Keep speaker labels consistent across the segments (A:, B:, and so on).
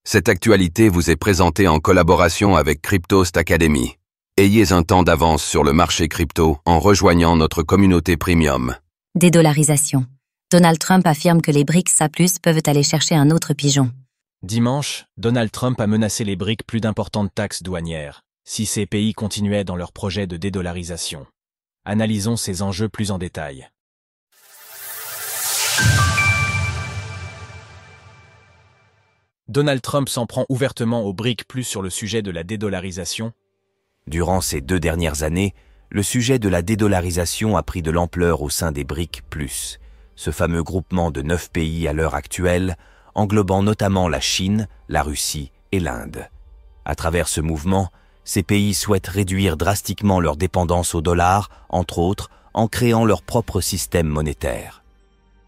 A: Cette actualité vous est présentée en collaboration avec Cryptost Academy. Ayez un temps d'avance sur le marché crypto en rejoignant notre communauté premium.
B: Dédollarisation. Donald Trump affirme que les BRICS A+, peuvent aller chercher un autre pigeon.
C: Dimanche, Donald Trump a menacé les BRICS plus d'importantes taxes douanières, si ces pays continuaient dans leur projet de dédollarisation. Analysons ces enjeux plus en détail. Donald Trump s'en prend ouvertement aux BRICS plus sur le sujet de la dédollarisation.
D: Durant ces 2 dernières années, le sujet de la dédollarisation a pris de l'ampleur au sein des BRICS+, ce fameux groupement de 9 pays à l'heure actuelle, englobant notamment la Chine, la Russie et l'Inde. À travers ce mouvement, ces pays souhaitent réduire drastiquement leur dépendance au dollar, entre autres, en créant leur propre système monétaire.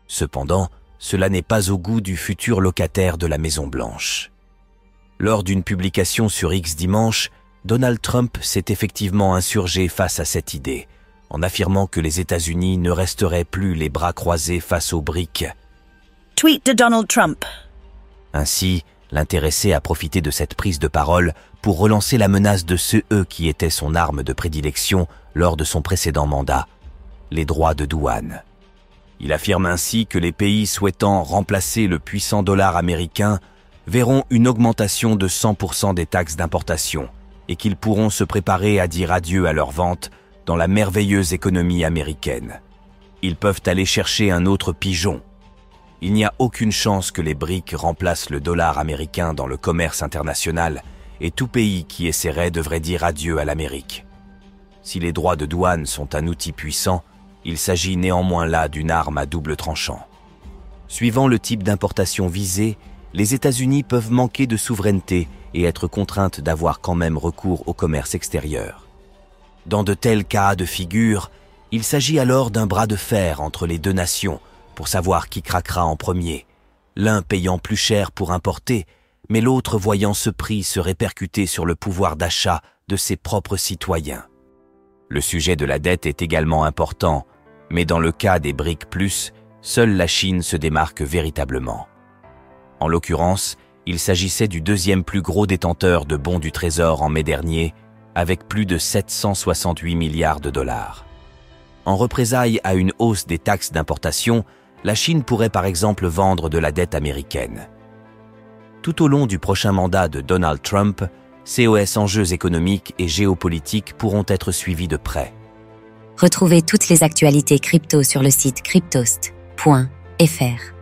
D: Cependant, cela n'est pas au goût du futur locataire de la Maison-Blanche. Lors d'une publication sur X dimanche, Donald Trump s'est effectivement insurgé face à cette idée, en affirmant que les États-Unis ne resteraient plus les bras croisés face aux BRICS.
E: Tweet de Donald Trump.
D: Ainsi, l'intéressé a profité de cette prise de parole pour relancer la menace de ceux qui étaient son arme de prédilection lors de son précédent mandat, les droits de douane. Il affirme ainsi que les pays souhaitant remplacer le puissant dollar américain verront une augmentation de 100% des taxes d'importation et qu'ils pourront se préparer à dire adieu à leur vente dans la merveilleuse économie américaine. Ils peuvent aller chercher un autre pigeon. Il n'y a aucune chance que les BRICS remplacent le dollar américain dans le commerce international et tout pays qui essaierait devrait dire adieu à l'Amérique. Si les droits de douane sont un outil puissant, il s'agit néanmoins là d'une arme à double tranchant. Suivant le type d'importation visée, les États-Unis peuvent manquer de souveraineté et être contraintes d'avoir quand même recours au commerce extérieur. Dans de tels cas de figure, il s'agit alors d'un bras de fer entre les deux nations pour savoir qui craquera en premier, l'un payant plus cher pour importer, mais l'autre voyant ce prix se répercuter sur le pouvoir d'achat de ses propres citoyens. Le sujet de la dette est également important, mais dans le cas des BRICS+, seule la Chine se démarque véritablement. En l'occurrence, il s'agissait du 2e plus gros détenteur de bons du Trésor en mai dernier, avec plus de 768 milliards de dollars. En représailles à une hausse des taxes d'importation, la Chine pourrait par exemple vendre de la dette américaine. Tout au long du prochain mandat de Donald Trump, COS enjeux économiques et géopolitiques pourront être suivis de près.
B: Retrouvez toutes les actualités crypto sur le site cryptost.fr.